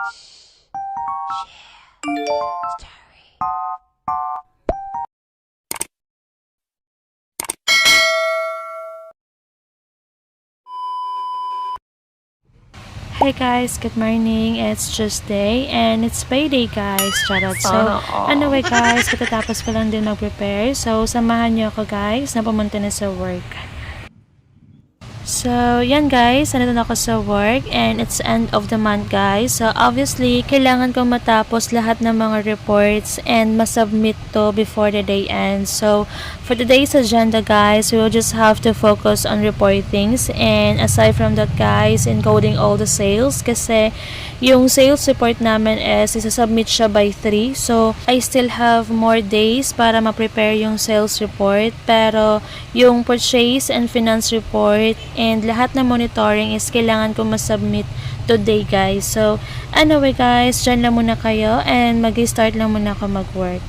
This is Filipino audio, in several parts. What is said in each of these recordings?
Hey guys, good morning. It's Tuesday and it's payday guys. Charot. So, anyway guys, katatapos ko lang din mag-prepare. So, samahan niyo ako guys na pumunta na sa work. So, yan guys, nandito na ako sa work and it's end of the month guys. So, obviously, kailangan ko matapos lahat ng mga reports and masubmit to before the day ends. So, for today's agenda guys, we will just have to focus on reportings and aside from that guys, encoding all the sales kasi yung sales report namin is isasubmit siya by 3. So, I still have more days para ma-prepare yung sales report pero yung purchase and finance report and lahat ng monitoring is kailangan ko masubmit today guys. So, anyway guys, dyan lang muna kayo and mag-start lang muna ako mag-work.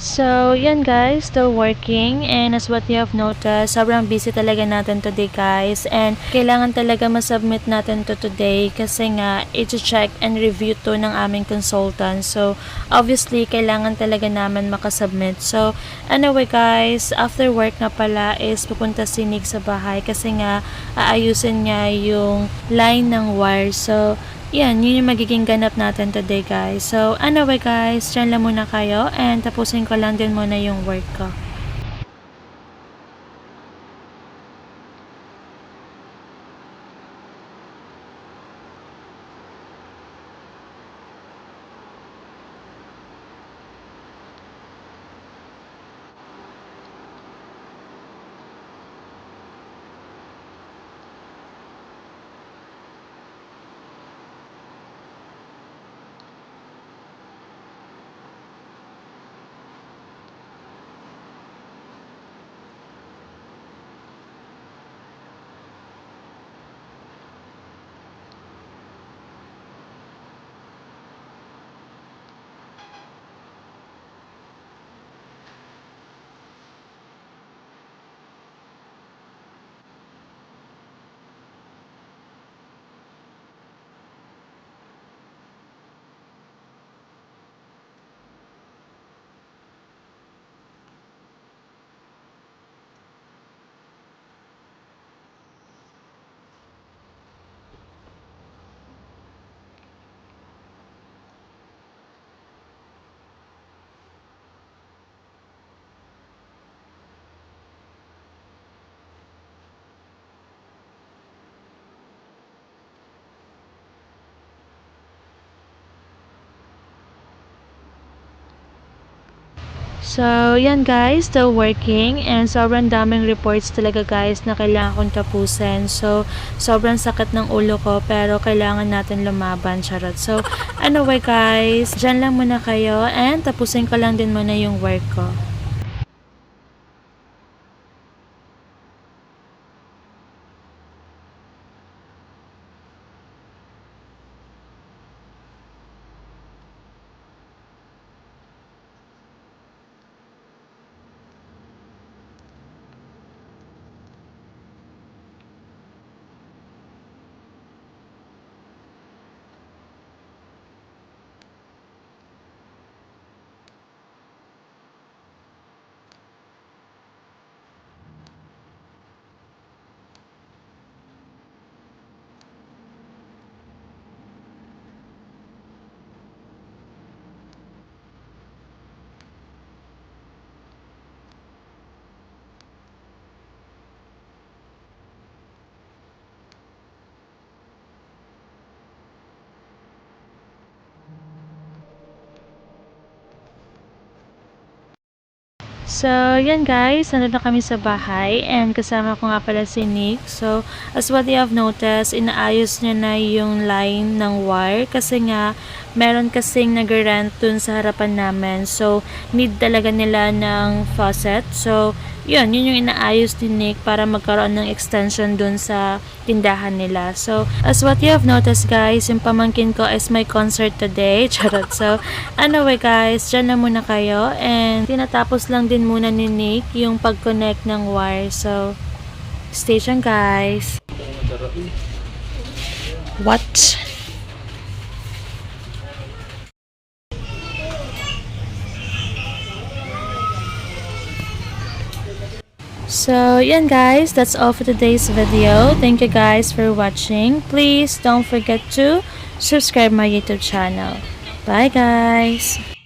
So, yan guys, still working and as what you have noticed, sobrang busy talaga natin today guys and kailangan talaga masubmit natin to today kasi nga i-check and review to ng aming consultant. So, obviously, kailangan talaga naman makasubmit. So, anyway guys, after work nga pala is pupunta si Nick sa bahay kasi nga aayusin niya yung line ng wire. So, yan, yun yung magiging ganap natin today guys. So, anyway guys, dyan lang muna kayo and tapusin ko lang din muna yung work ko. So, yan guys, still working and sobrang daming reports talaga guys na kailangan kong tapusin. So, sobrang sakit ng ulo ko pero kailangan natin lumaban, charot. So, anyway guys, dyan lang muna kayo and tapusin ko lang din muna yung work ko. So, yan guys, nandun na kami sa bahay and kasama ko nga pala si Nick. So, as what you have noticed, inaayos niya na yung line ng wire kasi nga meron kasing nag-rent dun sa harapan namin. So, need talaga nila ng faucet. So, yun yung inaayos ni Nick para magkaroon ng extension dun sa tindahan nila. So, as what you have noticed guys, yung pamangkin ko is may concert today. Charot. So, anyway guys, dyan na muna kayo and tinatapos lang din muna ni Nick yung pag-connect ng wire. So, stay tuned guys. What? So, yan guys, that's all for today's video. Thank you guys for watching. Please don't forget to subscribe my YouTube channel. Bye guys!